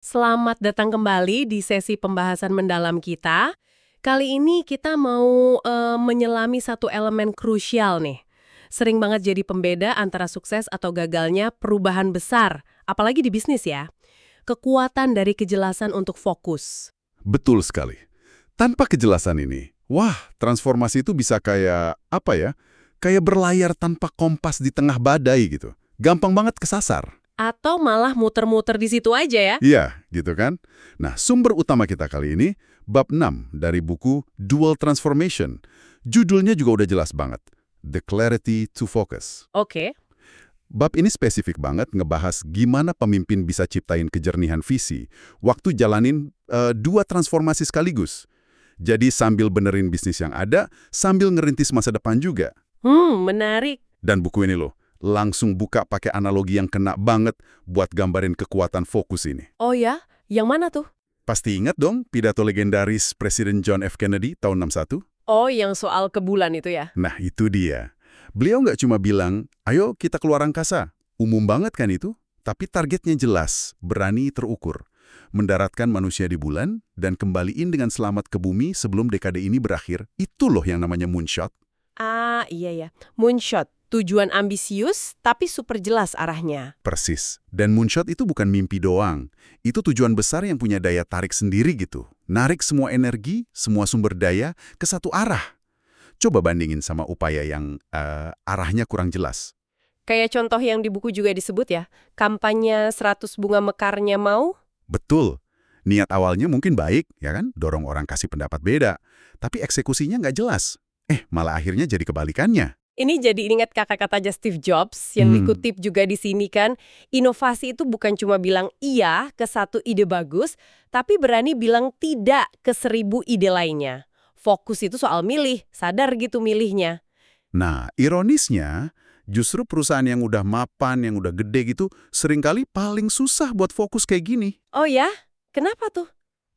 Selamat datang kembali di sesi pembahasan mendalam kita. Kali ini kita mau menyelami satu elemen krusial nih. Sering banget jadi pembeda antara sukses atau gagalnya perubahan besar, apalagi di bisnis ya. Kekuatan dari kejelasan untuk fokus. Betul sekali. Tanpa kejelasan ini, wah, transformasi itu bisa kayak, apa ya, kayak berlayar tanpa kompas di tengah badai gitu. Gampang banget kesasar. Atau malah muter-muter di situ aja ya. Iya, gitu kan? Nah, sumber utama kita kali ini, bab 6 dari buku Dual Transformation. Judulnya juga udah jelas banget. The Clarity to Focus. Oke. Bab ini spesifik banget ngebahas gimana pemimpin bisa ciptain kejernihan visi waktu jalanin dua transformasi sekaligus. Jadi sambil benerin bisnis yang ada, sambil ngerintis masa depan juga. Menarik. Dan buku ini loh, langsung buka pakai analogi yang kena banget buat gambarin kekuatan fokus ini. Oh ya? Yang mana tuh? Pasti ingat dong pidato legendaris Presiden John F. Kennedy tahun 61? Oh, yang soal ke bulan itu ya? Nah, itu dia. Beliau nggak cuma bilang, ayo kita keluar angkasa. Umum banget kan itu? Tapi targetnya jelas, berani terukur. Mendaratkan manusia di bulan dan kembaliin dengan selamat ke bumi sebelum dekade ini berakhir. Itu loh yang namanya moonshot. Ah, iya ya. Moonshot. Tujuan ambisius, tapi super jelas arahnya. Persis. Dan moonshot itu bukan mimpi doang. Itu tujuan besar yang punya daya tarik sendiri gitu. Narik semua energi, semua sumber daya ke satu arah. Coba bandingin sama upaya yang arahnya kurang jelas. Kayak contoh yang di buku juga disebut ya, kampanye 100 bunga mekarnya mau. Betul. Niat awalnya mungkin baik, ya kan? Dorong orang kasih pendapat beda. Tapi eksekusinya nggak jelas. Malah akhirnya jadi kebalikannya. Ini jadi ingat kata-kata Steve Jobs yang dikutip juga di sini kan, inovasi itu bukan cuma bilang iya ke satu ide bagus, tapi berani bilang tidak ke 1000 ide lainnya. Fokus itu soal milih, sadar gitu milihnya. Nah, ironisnya, justru perusahaan yang udah mapan, yang udah gede gitu, seringkali paling susah buat fokus kayak gini. Oh ya? Kenapa tuh?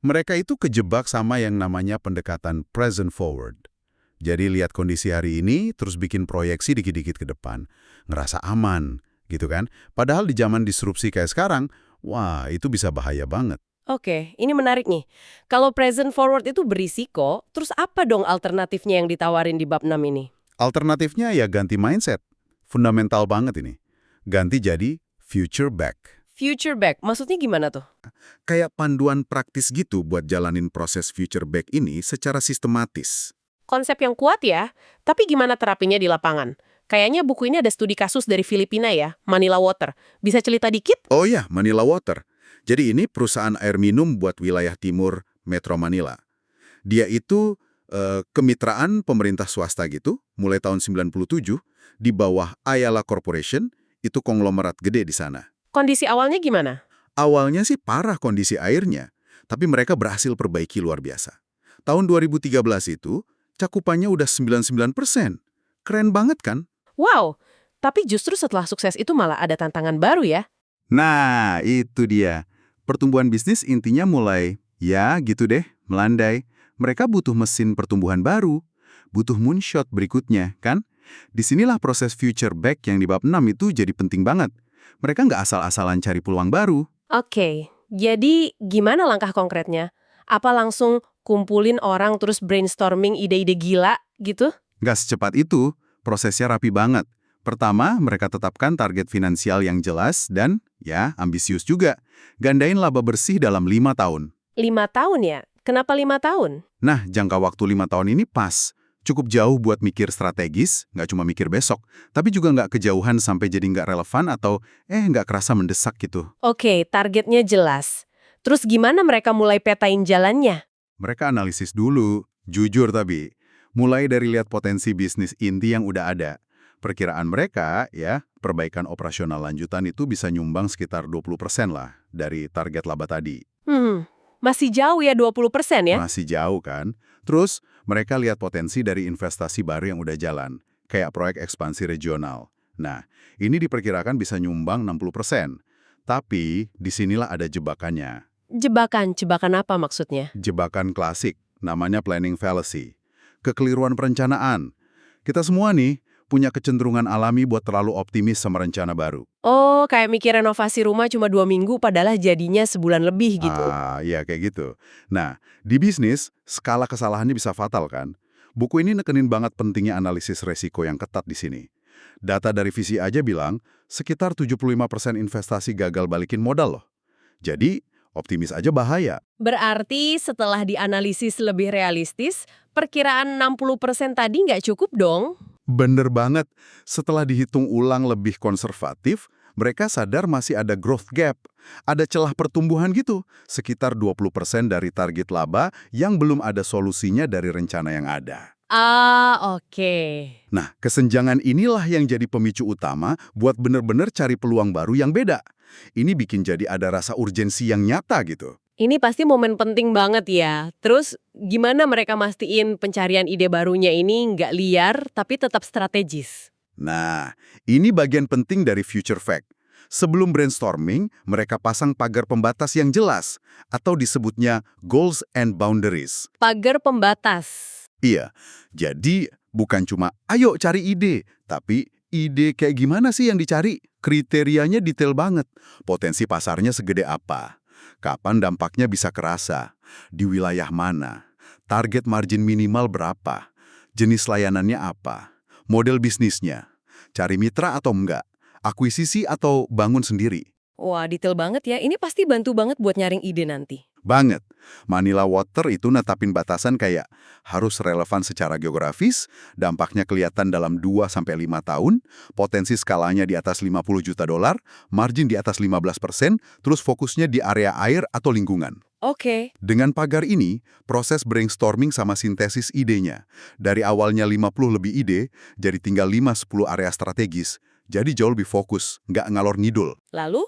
Mereka itu kejebak sama yang namanya pendekatan present forward. Jadi lihat kondisi hari ini, terus bikin proyeksi dikit-dikit ke depan. Ngerasa aman, gitu kan? Padahal di zaman disrupsi kayak sekarang, wah itu bisa bahaya banget. Oke, ini menarik nih. Kalau present forward itu berisiko, terus apa dong alternatifnya yang ditawarin di bab 6 ini? Alternatifnya ya ganti mindset. Fundamental banget ini. Ganti jadi future back. Future back, maksudnya gimana tuh? Kayak panduan praktis gitu buat jalanin proses future back ini secara sistematis. Konsep yang kuat ya, tapi gimana terapinya di lapangan? Kayaknya buku ini ada studi kasus dari Filipina ya, Manila Water. Bisa cerita dikit? Oh ya, Manila Water. Jadi ini perusahaan air minum buat wilayah timur Metro Manila. Dia itu kemitraan pemerintah swasta gitu, mulai tahun 97, di bawah Ayala Corporation, itu konglomerat gede di sana. Kondisi awalnya gimana? Awalnya sih parah kondisi airnya, tapi mereka berhasil perbaiki luar biasa. Tahun 2013 itu, cakupannya udah 99%. Keren banget kan? Wow, tapi justru setelah sukses itu malah ada tantangan baru ya? Nah, itu dia. Pertumbuhan bisnis intinya mulai, ya gitu deh, melandai. Mereka butuh mesin pertumbuhan baru, butuh moonshot berikutnya, kan? Disinilah proses future back yang di bab 6 itu jadi penting banget. Mereka nggak asal-asalan cari peluang baru. Oke, jadi gimana langkah konkretnya? Apa langsung kumpulin orang terus brainstorming ide-ide gila gitu? Nggak secepat itu, prosesnya rapi banget. Pertama, mereka tetapkan target finansial yang jelas dan, ya, ambisius juga. Gandain laba bersih dalam 5 tahun. 5 tahun ya? Kenapa 5 tahun? Nah, jangka waktu 5 tahun ini pas. Cukup jauh buat mikir strategis, nggak cuma mikir besok, tapi juga nggak kejauhan sampai jadi nggak relevan atau nggak kerasa mendesak gitu. Oke, targetnya jelas. Terus gimana mereka mulai petain jalannya? Mereka analisis dulu, jujur tapi. Mulai dari lihat potensi bisnis inti yang udah ada. Perkiraan mereka, ya, perbaikan operasional lanjutan itu bisa nyumbang sekitar 20% lah dari target laba tadi. Masih jauh ya 20% ya? Masih jauh kan? Terus, mereka lihat potensi dari investasi baru yang udah jalan, kayak proyek ekspansi regional. Nah, ini diperkirakan bisa nyumbang 60%. Tapi, disinilah ada jebakannya. Jebakan apa maksudnya? Jebakan klasik, namanya planning fallacy. Kekeliruan perencanaan. Kita semua nih, punya kecenderungan alami buat terlalu optimis sama rencana baru. Oh, kayak mikir renovasi rumah cuma 2 minggu padahal jadinya sebulan lebih gitu. Iya kayak gitu. Nah, di bisnis, skala kesalahannya bisa fatal kan? Buku ini nekenin banget pentingnya analisis resiko yang ketat di sini. Data dari VC aja bilang, sekitar 75% investasi gagal balikin modal loh. Jadi, optimis aja bahaya. Berarti setelah dianalisis lebih realistis, perkiraan 60% tadi nggak cukup dong? Bener banget. Setelah dihitung ulang lebih konservatif, mereka sadar masih ada growth gap. Ada celah pertumbuhan gitu, sekitar 20% dari target laba yang belum ada solusinya dari rencana yang ada. Ah, oke. Nah, kesenjangan inilah yang jadi pemicu utama buat bener-bener cari peluang baru yang beda. Ini bikin jadi ada rasa urgensi yang nyata gitu. Ini pasti momen penting banget ya. Terus gimana mereka mastiin pencarian ide barunya ini nggak liar tapi tetap strategis? Nah, ini bagian penting dari Future Fact. Sebelum brainstorming, mereka pasang pagar pembatas yang jelas, atau disebutnya goals and boundaries. Pagar pembatas. Iya, jadi bukan cuma ayo cari ide, tapi ide kayak gimana sih yang dicari? Kriterianya detail banget. Potensi pasarnya segede apa? Kapan dampaknya bisa kerasa? Di wilayah mana? Target margin minimal berapa? Jenis layanannya apa? Model bisnisnya? Cari mitra atau enggak? Akuisisi atau bangun sendiri? Wah, detail banget ya. Ini pasti bantu banget buat nyaring ide nanti. Banget. Manila Water itu netapin batasan kayak harus relevan secara geografis, dampaknya kelihatan dalam 2-5 tahun, potensi skalanya di atas 50 juta dolar, margin di atas 15%, terus fokusnya di area air atau lingkungan. Oke. Dengan pagar ini, proses brainstorming sama sintesis idenya. Dari awalnya 50 lebih ide, jadi tinggal 5-10 area strategis. Jadi jauh lebih fokus, nggak ngalor ngidul. Lalu,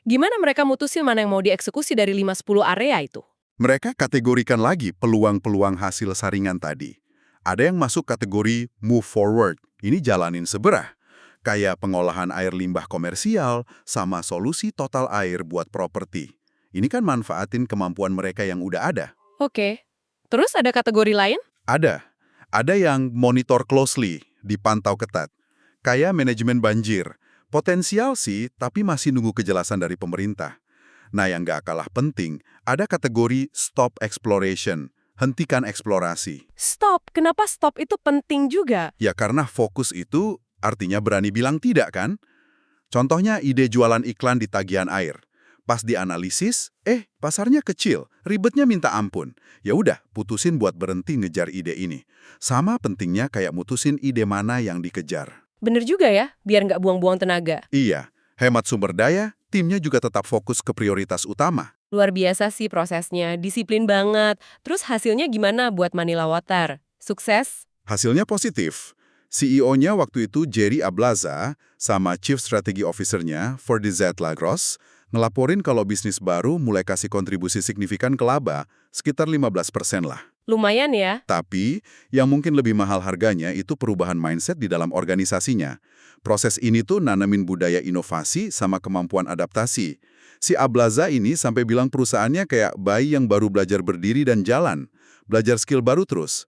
gimana mereka mutusin mana yang mau dieksekusi dari 5-10 area itu? Mereka kategorikan lagi peluang-peluang hasil saringan tadi. Ada yang masuk kategori move forward, ini jalanin seberah. Kayak pengolahan air limbah komersial sama solusi total air buat properti. Ini kan manfaatin kemampuan mereka yang udah ada. Oke. Terus ada kategori lain? Ada. Ada yang monitor closely, dipantau ketat. Kayak manajemen banjir. Potensial sih, tapi masih nunggu kejelasan dari pemerintah. Nah, yang nggak kalah penting, ada kategori stop exploration, hentikan eksplorasi. Stop. Kenapa stop itu penting juga? Ya karena fokus itu artinya berani bilang tidak kan? Contohnya ide jualan iklan di tagihan air. Pas dianalisis, pasarnya kecil, ribetnya minta ampun. Ya udah, putusin buat berhenti ngejar ide ini. Sama pentingnya kayak mutusin ide mana yang dikejar. Bener juga ya, biar nggak buang-buang tenaga. Iya, hemat sumber daya, timnya juga tetap fokus ke prioritas utama. Luar biasa sih prosesnya, disiplin banget. Terus hasilnya gimana buat Manila Water? Sukses? Hasilnya positif. CEO-nya waktu itu Jerry Ablaza sama Chief Strategy Officer-nya Ferdinand Lagros ngelaporin kalau bisnis baru mulai kasih kontribusi signifikan ke laba, sekitar 15% lah. Lumayan ya. Tapi, yang mungkin lebih mahal harganya itu perubahan mindset di dalam organisasinya. Proses ini tuh nanamin budaya inovasi sama kemampuan adaptasi. Si Ablaza ini sampai bilang perusahaannya kayak bayi yang baru belajar berdiri dan jalan. Belajar skill baru terus.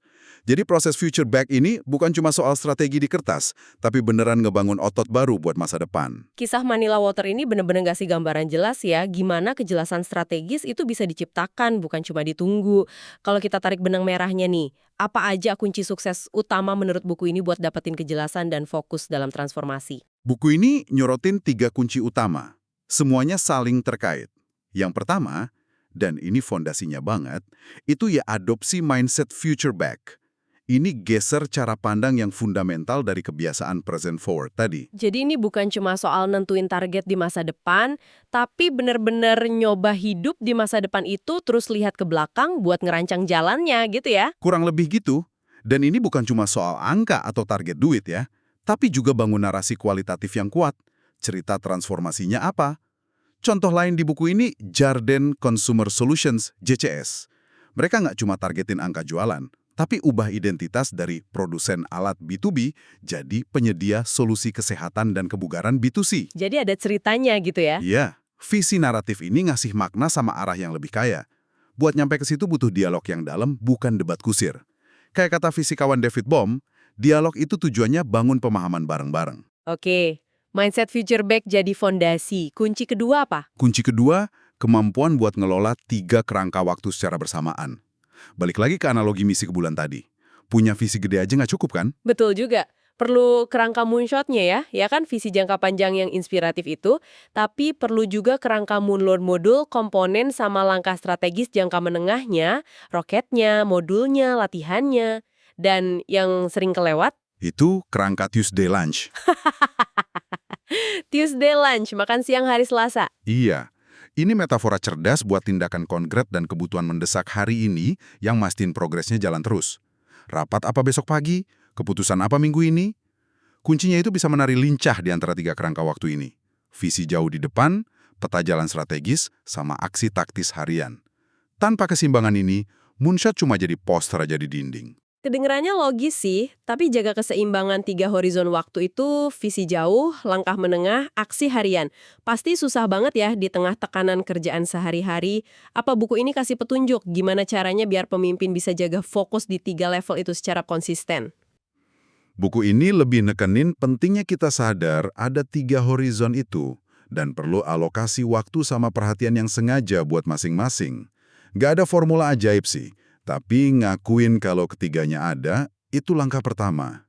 Jadi proses future back ini bukan cuma soal strategi di kertas, tapi beneran ngebangun otot baru buat masa depan. Kisah Manila Water ini bener-bener ngasih gambaran jelas ya, gimana kejelasan strategis itu bisa diciptakan, bukan cuma ditunggu. Kalau kita tarik benang merahnya nih, apa aja kunci sukses utama menurut buku ini buat dapetin kejelasan dan fokus dalam transformasi? Buku ini nyorotin 3 kunci utama. Semuanya saling terkait. Yang pertama, dan ini fondasinya banget, itu ya adopsi mindset future back. Ini geser cara pandang yang fundamental dari kebiasaan present forward tadi. Jadi ini bukan cuma soal nentuin target di masa depan, tapi bener-bener nyoba hidup di masa depan itu terus lihat ke belakang buat ngerancang jalannya gitu ya? Kurang lebih gitu. Dan ini bukan cuma soal angka atau target duit ya, tapi juga bangun narasi kualitatif yang kuat. Cerita transformasinya apa? Contoh lain di buku ini, Jarden Consumer Solutions, JCS. Mereka nggak cuma targetin angka jualan, tapi ubah identitas dari produsen alat B2B jadi penyedia solusi kesehatan dan kebugaran B2C. Jadi ada ceritanya gitu ya? Iya, visi naratif ini ngasih makna sama arah yang lebih kaya. Buat nyampe ke situ butuh dialog yang dalam, bukan debat kusir. Kayak kata fisikawan David Bohm, Dialog itu tujuannya bangun pemahaman bareng-bareng. Oke, mindset future back jadi fondasi. Kunci kedua apa? Kunci kedua, kemampuan buat ngelola 3 kerangka waktu secara bersamaan. Balik lagi ke analogi misi ke bulan tadi. Punya visi gede aja nggak cukup kan? Betul juga. Perlu kerangka moonshot-nya ya kan visi jangka panjang yang inspiratif itu, tapi perlu juga kerangka moonlord modul, komponen sama langkah strategis jangka menengahnya, roketnya, modulnya, latihannya, dan yang sering kelewat, Itu kerangka Tuesday Lunch. Tuesday lunch, makan siang hari Selasa. Iya, ini metafora cerdas buat tindakan konkret dan kebutuhan mendesak hari ini yang mastiin progresnya jalan terus. Rapat apa besok pagi? Keputusan apa minggu ini? Kuncinya itu bisa menari lincah di antara 3 kerangka waktu ini. Visi jauh di depan, peta jalan strategis, sama aksi taktis harian. Tanpa keseimbangan ini, moonshot cuma jadi poster aja di dinding. Kedengerannya logis sih, tapi jaga keseimbangan 3 horizon waktu itu, visi jauh, langkah menengah, aksi harian. Pasti susah banget ya di tengah tekanan kerjaan sehari-hari. Apa buku ini kasih petunjuk gimana caranya biar pemimpin bisa jaga fokus di 3 level itu secara konsisten? Buku ini lebih nekenin pentingnya kita sadar ada 3 horizon itu dan perlu alokasi waktu sama perhatian yang sengaja buat masing-masing. Nggak ada formula ajaib sih, tapi ngakuin kalau ketiganya ada, itu langkah pertama.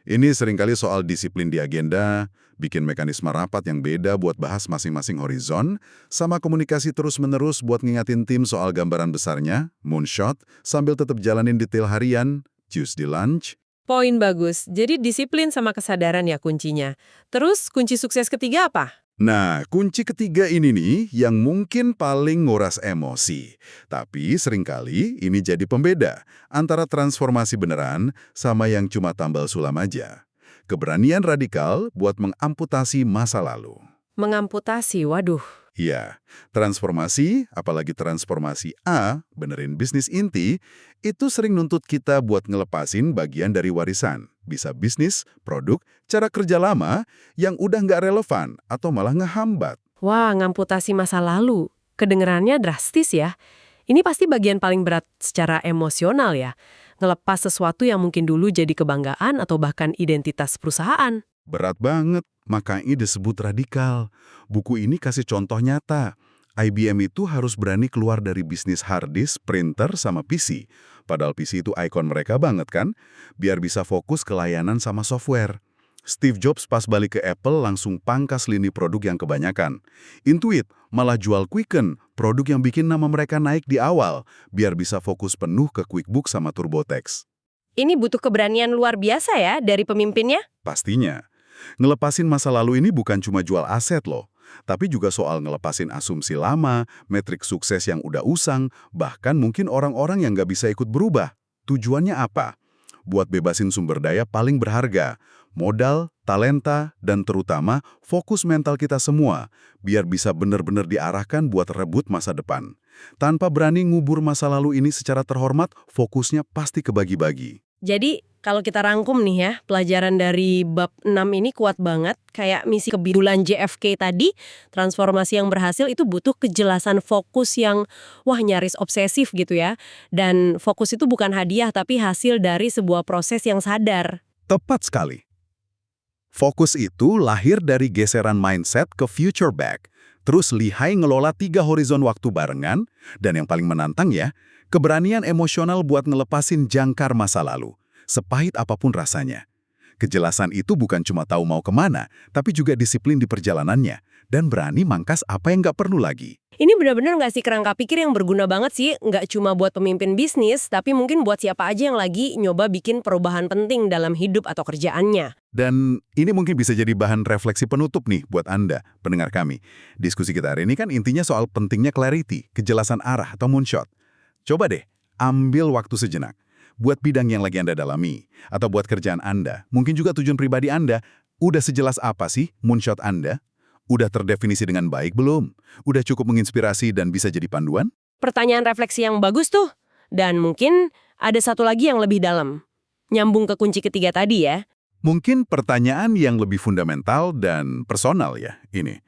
Ini seringkali soal disiplin di agenda, bikin mekanisme rapat yang beda buat bahas masing-masing horizon, sama komunikasi terus-menerus buat ngingatin tim soal gambaran besarnya, moonshot, sambil tetap jalanin detail harian, Tuesday lunch. Poin bagus. Jadi disiplin sama kesadaran ya kuncinya. Terus kunci sukses ketiga apa? Nah, kunci ketiga ini nih yang mungkin paling nguras emosi. Tapi seringkali ini jadi pembeda antara transformasi beneran sama yang cuma tambal sulam aja. Keberanian radikal buat mengamputasi masa lalu. Mengamputasi, waduh. Iya, transformasi, apalagi transformasi A, benerin bisnis inti, itu sering nuntut kita buat ngelepasin bagian dari warisan. Bisa bisnis, produk, cara kerja lama yang udah nggak relevan atau malah ngehambat. Wah, ngamputasi masa lalu. Kedengerannya drastis ya. Ini pasti bagian paling berat secara emosional ya. Ngelepas sesuatu yang mungkin dulu jadi kebanggaan atau bahkan identitas perusahaan. Berat banget, makanya disebut radikal. Buku ini kasih contoh nyata. IBM itu harus berani keluar dari bisnis hard disk, printer, sama PC. Padahal PC itu ikon mereka banget kan? Biar bisa fokus ke layanan sama software. Steve Jobs pas balik ke Apple langsung pangkas lini produk yang kebanyakan. Intuit malah jual Quicken, produk yang bikin nama mereka naik di awal, biar bisa fokus penuh ke QuickBooks sama TurboTax. Ini butuh keberanian luar biasa ya dari pemimpinnya. Pastinya. Ngelepasin masa lalu ini bukan cuma jual aset loh, tapi juga soal ngelepasin asumsi lama, metrik sukses yang udah usang, bahkan mungkin orang-orang yang nggak bisa ikut berubah. Tujuannya apa? Buat bebasin sumber daya paling berharga, modal, talenta, dan terutama fokus mental kita semua, biar bisa benar-benar diarahkan buat rebut masa depan. Tanpa berani ngubur masa lalu ini secara terhormat, fokusnya pasti kebagi-bagi. Jadi, kalau kita rangkum nih ya, pelajaran dari bab 6 ini kuat banget. Kayak misi ke bulan JFK tadi, transformasi yang berhasil itu butuh kejelasan fokus yang, wah nyaris obsesif gitu ya. Dan fokus itu bukan hadiah, tapi hasil dari sebuah proses yang sadar. Tepat sekali. Fokus itu lahir dari geseran mindset ke future back. Terus lihai ngelola 3 horizon waktu barengan, dan yang paling menantang ya, keberanian emosional buat ngelepasin jangkar masa lalu, sepahit apapun rasanya. Kejelasan itu bukan cuma tahu mau kemana, tapi juga disiplin di perjalanannya, dan berani mangkas apa yang nggak perlu lagi. Ini benar-benar nggak sih kerangka pikir yang berguna banget sih, nggak cuma buat pemimpin bisnis, tapi mungkin buat siapa aja yang lagi nyoba bikin perubahan penting dalam hidup atau kerjaannya. Dan ini mungkin bisa jadi bahan refleksi penutup nih buat Anda, pendengar kami. Diskusi kita hari ini kan intinya soal pentingnya clarity, kejelasan arah atau moonshot. Coba deh, ambil waktu sejenak. Buat bidang yang lagi Anda dalami, atau buat kerjaan Anda, mungkin juga tujuan pribadi Anda, udah sejelas apa sih moonshot Anda? Udah terdefinisi dengan baik belum? Udah cukup menginspirasi dan bisa jadi panduan? Pertanyaan refleksi yang bagus tuh. Dan mungkin ada satu lagi yang lebih dalam. Nyambung ke kunci ketiga tadi ya. Mungkin pertanyaan yang lebih fundamental dan personal ya, ini.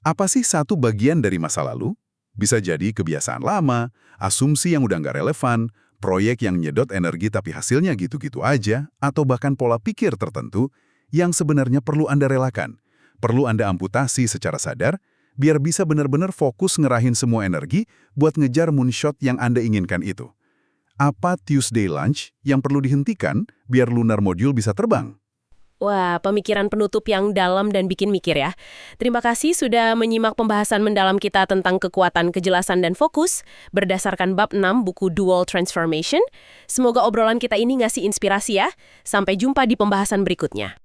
Apa sih satu bagian dari masa lalu? Bisa jadi kebiasaan lama, asumsi yang udah nggak relevan, Proyek yang nyedot energi tapi hasilnya gitu-gitu aja, atau bahkan pola pikir tertentu yang sebenarnya perlu Anda relakan. Perlu Anda amputasi secara sadar, biar bisa benar-benar fokus ngerahin semua energi buat ngejar moonshot yang Anda inginkan itu. Apa Tuesday lunch yang perlu dihentikan biar lunar module bisa terbang? Wah, pemikiran penutup yang dalam dan bikin mikir ya. Terima kasih sudah menyimak pembahasan mendalam kita tentang kekuatan, kejelasan, dan fokus berdasarkan bab 6 buku Dual Transformation. Semoga obrolan kita ini ngasih inspirasi ya. Sampai jumpa di pembahasan berikutnya.